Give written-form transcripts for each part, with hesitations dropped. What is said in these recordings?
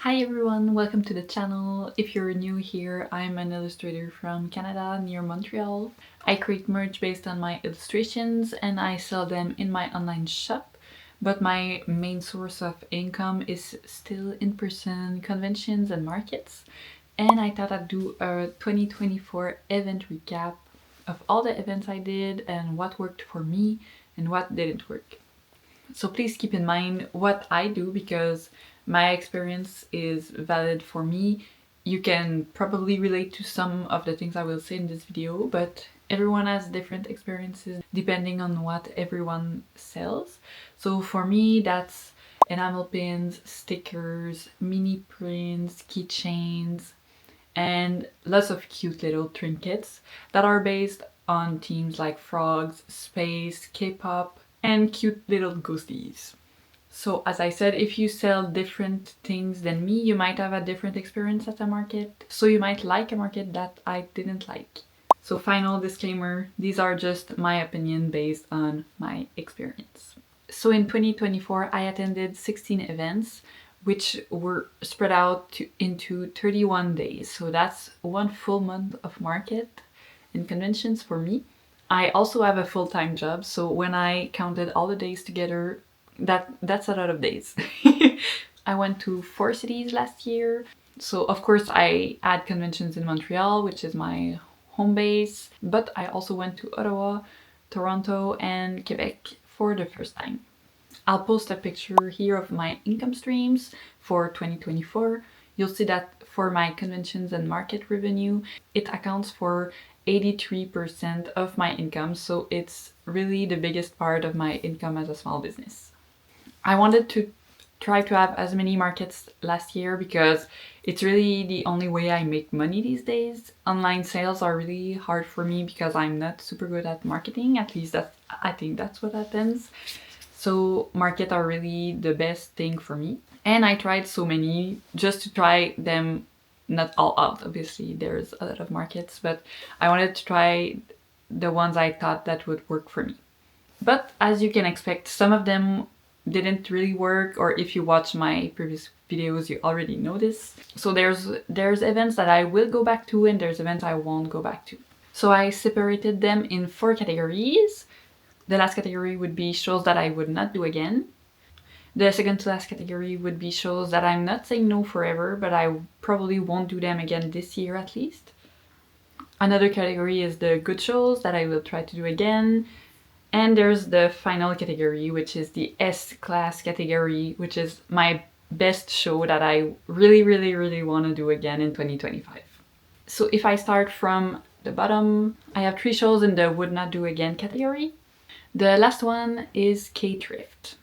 Hi everyone, welcome to the channel. If you're new here, I'm an illustrator from Canada near Montreal. I create merch based on my illustrations and I sell them in my online shop, but my main source of income is still in-person conventions and markets. And I thought I'd do a 2024 event recap of all the events I did and what worked for me and what didn't work. So please keep in mind what I do because my experience is valid for me. You can probably relate to some of the things I will say in this video, but everyone has different experiences depending on what everyone sells. So for me, that's enamel pins, stickers, mini prints, keychains, and lots of cute little trinkets that are based on themes like frogs, space, K-pop, and cute little ghosties. So as I said, if you sell different things than me, you might have a different experience at a market. So you might like a market that I didn't like. So final disclaimer, these are just my opinion based on my experience. So in 2024, I attended 16 events, which were spread out into 31 days. So that's one full month of market and conventions for me. I also have a full-time job, so when I counted all the days together, that's a lot of days. I went to 4 cities last year. So of course I had conventions in Montreal, which is my home base, but I also went to Ottawa, Toronto, and Quebec for the first time. I'll post a picture here of my income streams for 2024. You'll see that for my conventions and market revenue, it accounts for 83% of my income, so it's really the biggest part of my income as a small business. I wanted to try to have as many markets last year because it's really the only way I make money these days. Online sales are really hard for me because I'm not super good at marketing, at least I think that's what happens. So markets are really the best thing for me. And I tried so many just to try them, not all out, obviously there's a lot of markets, but I wanted to try the ones I thought that would work for me. But as you can expect, some of them didn't really work, or if you watch my previous videos you already know this. So there's events that I will go back to and there's events I won't go back to. So I separated them in 4 categories. The last category would be shows that I would not do again. The second to last category would be shows that I'm not saying no forever, but I probably won't do them again this year at least. Another category is the good shows that I will try to do again. And there's the final category, which is the S-class category, which is my best show that I really want to do again in 2025. So if I start from the bottom, I have 3 shows in the would not do again category. The last one is K-Thrift.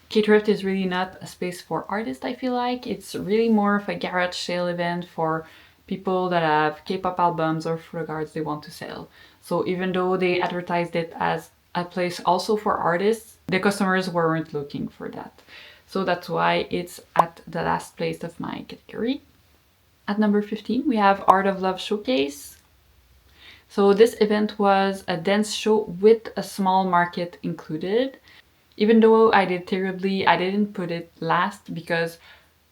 K-Thrift is really not a space for artists, I feel like. It's really more of a garage sale event for people that have K-pop albums or photocards they want to sell. So even though they advertised it as a place also for artists, the customers weren't looking for that. So that's why it's at the last place of my category. At number 15, we have Art of Love Showcase. So this event was a dance show with a small market included. Even though I did terribly, I didn't put it last because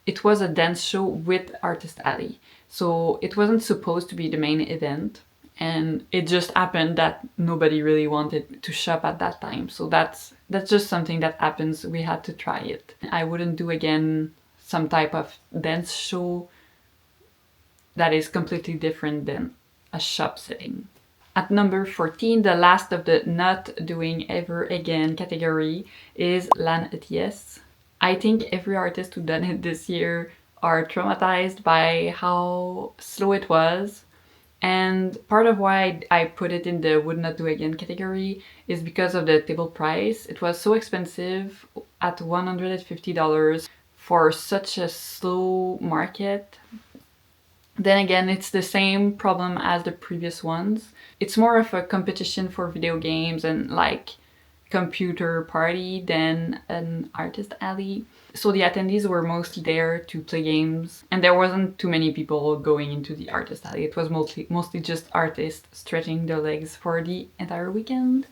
it was a dance show with Artist Alley. So it wasn't supposed to be the main event. And it just happened that nobody really wanted to shop at that time. So that's just something that happens. We had to try it. I wouldn't do again some type of dance show that is completely different than a shop setting. At number 14, the last of the not doing ever again category is Lan ETS. I think every artist who done it this year are traumatized by how slow it was. And part of why I put it in the would not do again category is because of the table price. It was so expensive at $150 for such a slow market. Then again, it's the same problem as the previous ones. It's more of a competition for video games and like computer party than an artist alley. So the attendees were mostly there to play games and there wasn't too many people going into the artist alley. It was mostly just artists stretching their legs for the entire weekend.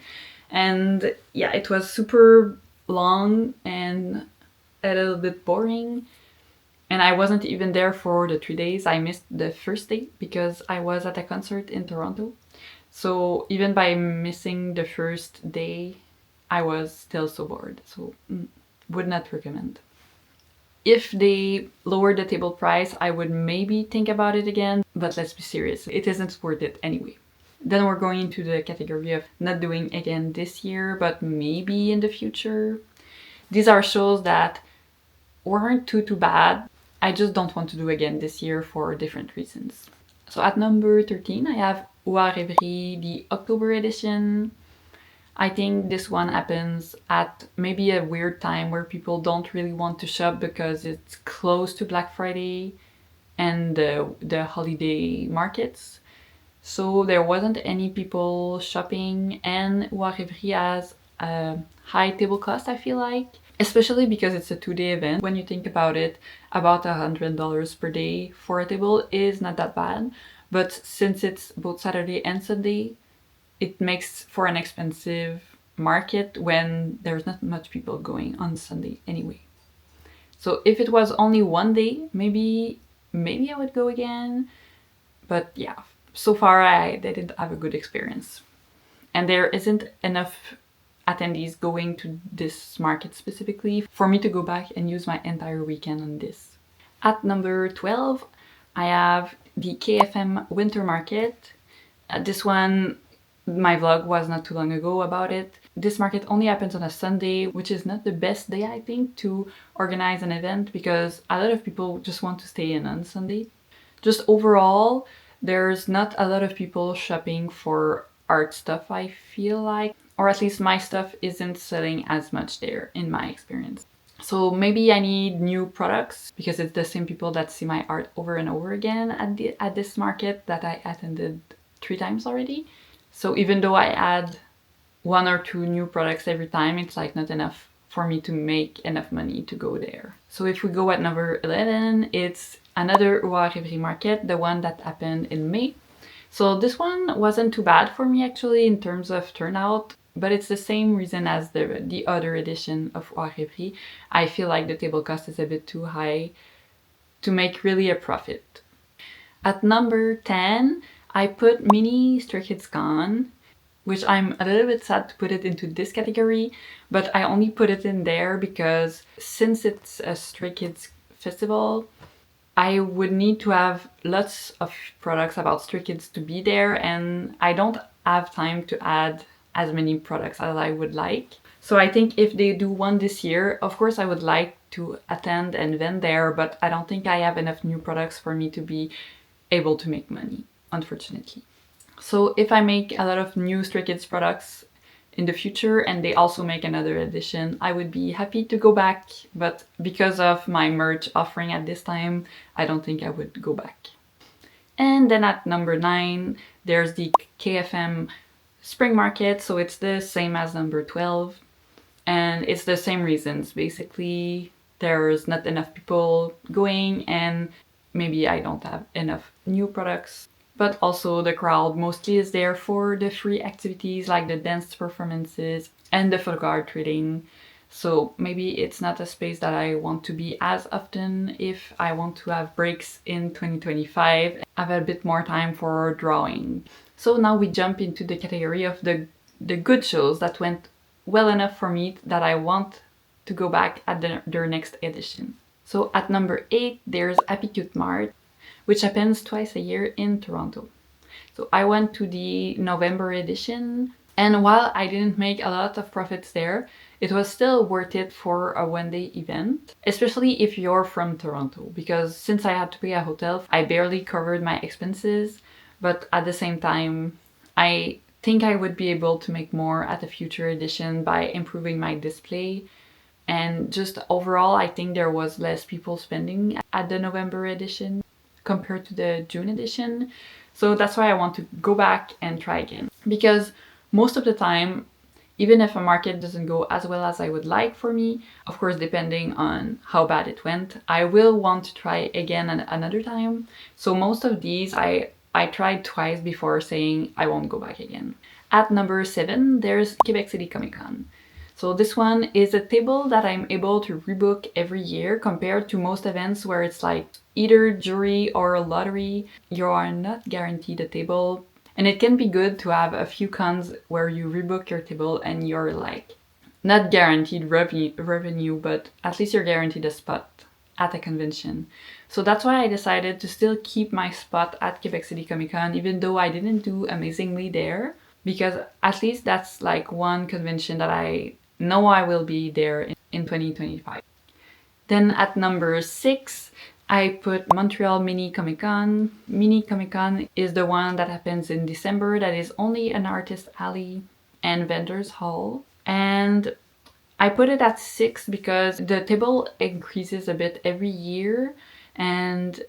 And yeah, it was super long and a little bit boring. And I wasn't even there for the 3 days. I missed the first day because I was at a concert in Toronto. So even by missing the first day, I was still so bored. So would not recommend. If they lowered the table price, I would maybe think about it again, but let's be serious, it isn't worth it anyway. Then we're going into the category of not doing again this year, but maybe in the future. These are shows that weren't too bad. I just don't want to do again this year for different reasons. So at number 13, I have Oua Rêverie, the October edition. I think this one happens at maybe a weird time where people don't really want to shop because it's close to Black Friday and the holiday markets. So there wasn't any people shopping, and Oua Rêverie has a high table cost, I feel like. Especially because it's a 2-day event. When you think about it, about $100 per day for a table is not that bad. But since it's both Saturday and Sunday, it makes for an expensive market when there's not much people going on Sunday anyway. So if it was only one day, maybe I would go again. But yeah, so far I didn't have a good experience. And there isn't enough attendees going to this market specifically for me to go back and use my entire weekend on this. At number 12, I have the KFM Winter Market. This one, my vlog was not too long ago about it. This market only happens on a Sunday, which is not the best day, I think, to organize an event because a lot of people just want to stay in on Sunday. Just overall, there's not a lot of people shopping for art stuff, I feel like. Or at least my stuff isn't selling as much there in my experience. So maybe I need new products because it's the same people that see my art over and over again at this market that I attended 3 times already. So even though I add 1 or 2 new products every time, it's like not enough for me to make enough money to go there. So if we go at number 11, it's another Oua Rêverie market, the one that happened in May. So this one wasn't too bad for me actually in terms of turnout, but it's the same reason as the other edition of Oua Rêverie. I feel like the table cost is a bit too high to make really a profit. At number 10, I put Mini Stray Kids Con, which I'm a little bit sad to put it into this category, but I only put it in there because since it's a Stray Kids festival, I would need to have lots of products about Stray Kids to be there, and I don't have time to add as many products as I would like. So I think if they do one this year, of course I would like to attend and vend there, but I don't think I have enough new products for me to be able to make money, unfortunately. So if I make a lot of new Stray Kids products in the future and they also make another edition, I would be happy to go back, but because of my merch offering at this time, I don't think I would go back. And then at number 9, there's the KFM Spring Market, so it's the same as number 12, and it's the same reasons. Basically, there's not enough people going and maybe I don't have enough new products. But also the crowd mostly is there for the free activities like the dance performances and the photo card trading. So maybe it's not a space that I want to be as often if I want to have breaks in 2025. I have a bit more time for drawing. So now we jump into the category of the good shows that went well enough for me that I want to go back at their next edition. So at number 8, there's Happy Cute Mart, which happens twice a year in Toronto. So I went to the November edition, and while I didn't make a lot of profits there, it was still worth it for a one-day event, especially if you're from Toronto, because since I had to pay a hotel, I barely covered my expenses, but at the same time, I think I would be able to make more at a future edition by improving my display. And just overall, I think there was less people spending at the November edition compared to the June edition. So that's why I want to go back and try again. Because most of the time, even if a market doesn't go as well as I would like for me, of course depending on how bad it went, I will want to try again another time. So most of these I tried twice before saying I won't go back again. At number 7, there's Quebec City Comic Con. So this one is a table that I'm able to rebook every year compared to most events where it's like either jury or lottery. You are not guaranteed a table. And it can be good to have a few cons where you rebook your table and you're like not guaranteed revenue, but at least you're guaranteed a spot at a convention. So that's why I decided to still keep my spot at Quebec City Comic Con, even though I didn't do amazingly there, because at least that's like one convention that I know I will be there in 2025. Then at number 6, I put Montreal Mini Comic Con. Mini Comic Con is the one that happens in December, that is only an artist alley and vendors hall. And I put it at 6 because the table increases a bit every year and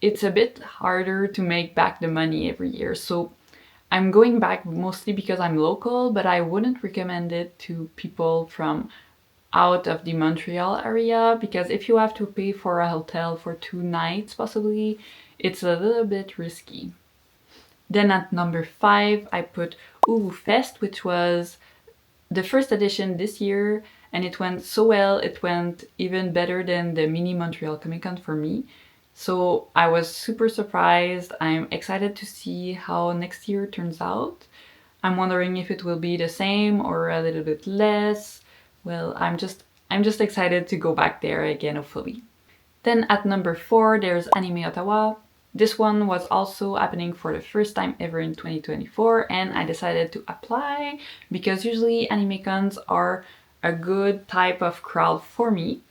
it's a bit harder to make back the money every year. So I'm going back mostly because I'm local, but I wouldn't recommend it to people from out of the Montreal area, because if you have to pay for a hotel for 2 nights possibly, it's a little bit risky. Then at number 5, I put Ooh Fest, which was the first edition this year, and it went so well. It went even better than the mini Montreal Comic Con for me. So I was super surprised. I'm excited to see how next year turns out. I'm wondering if it will be the same or a little bit less. Well, I'm just excited to go back there again, hopefully. Then at number 4, there's Anime Ottawa. This one was also happening for the first time ever in 2024, and I decided to apply because usually anime cons are a good type of crowd for me.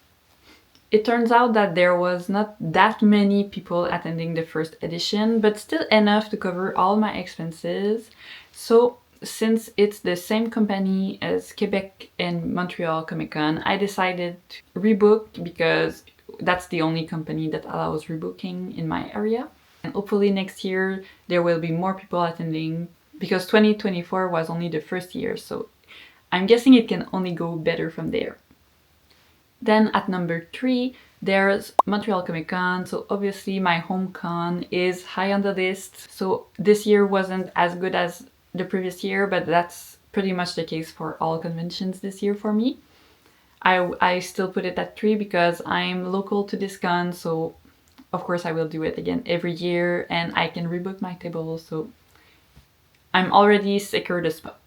It turns out that there was not that many people attending the first edition, but still enough to cover all my expenses. So since it's the same company as Quebec and Montreal Comic Con, I decided to rebook because that's the only company that allows rebooking in my area. And hopefully next year there will be more people attending, because 2024 was only the first year, so I'm guessing it can only go better from there. Then at number 3, there's Montreal Comic Con. So obviously my home con is high on the list. So this year wasn't as good as the previous year, but that's pretty much the case for all conventions this year for me. I still put it at 3 because I'm local to this con, so of course I will do it again every year and I can rebook my table, so I'm already secured a spot.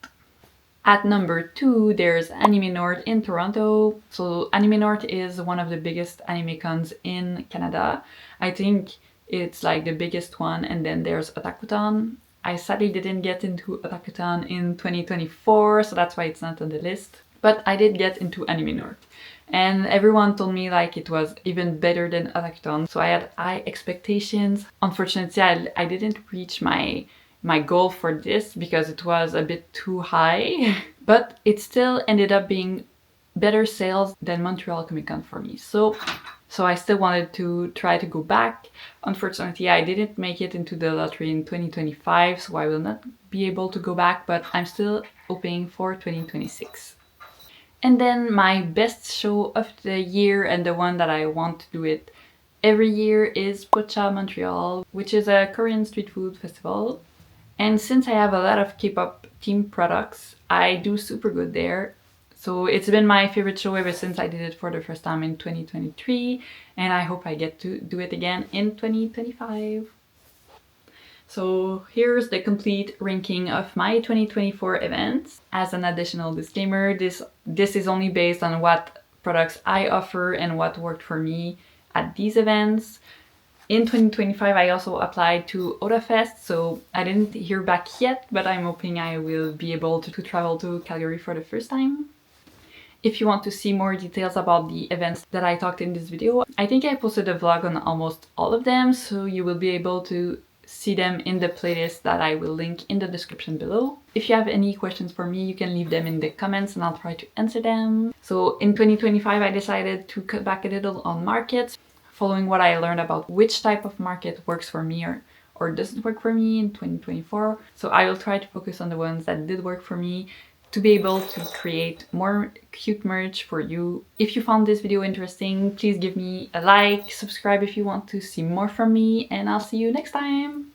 At number 2, there's Anime North in Toronto. So Anime North is one of the biggest anime cons in Canada. I think it's like the biggest one, and then there's Otakuton. I sadly didn't get into Otakuton in 2024, so that's why it's not on the list. But I did get into Anime North. And everyone told me like it was even better than Otakuton, so I had high expectations. Unfortunately, I didn't reach my goal for this because it was a bit too high, but it still ended up being better sales than Montreal Comic Con for me. So I still wanted to try to go back. Unfortunately, I didn't make it into the lottery in 2025, so I will not be able to go back, but I'm still hoping for 2026. And then my best show of the year, and the one that I want to do it every year, is Pocha Montreal, which is a Korean street food festival. And since I have a lot of K-pop themed products, I do super good there. So it's been my favorite show ever since I did it for the first time in 2023, and I hope I get to do it again in 2025. So here's the complete ranking of my 2024 events. As an additional disclaimer, this is only based on what products I offer and what worked for me at these events. In 2025, I also applied to OtaFest, so I didn't hear back yet, but I'm hoping I will be able to travel to Calgary for the first time. If you want to see more details about the events that I talked in this video, I think I posted a vlog on almost all of them, so you will be able to see them in the playlist that I will link in the description below. If you have any questions for me, you can leave them in the comments and I'll try to answer them. So in 2025, I decided to cut back a little on markets, following what I learned about which type of market works for me or doesn't work for me in 2024. So I will try to focus on the ones that did work for me to be able to create more cute merch for you. If you found this video interesting, please give me a like, subscribe if you want to see more from me, and I'll see you next time!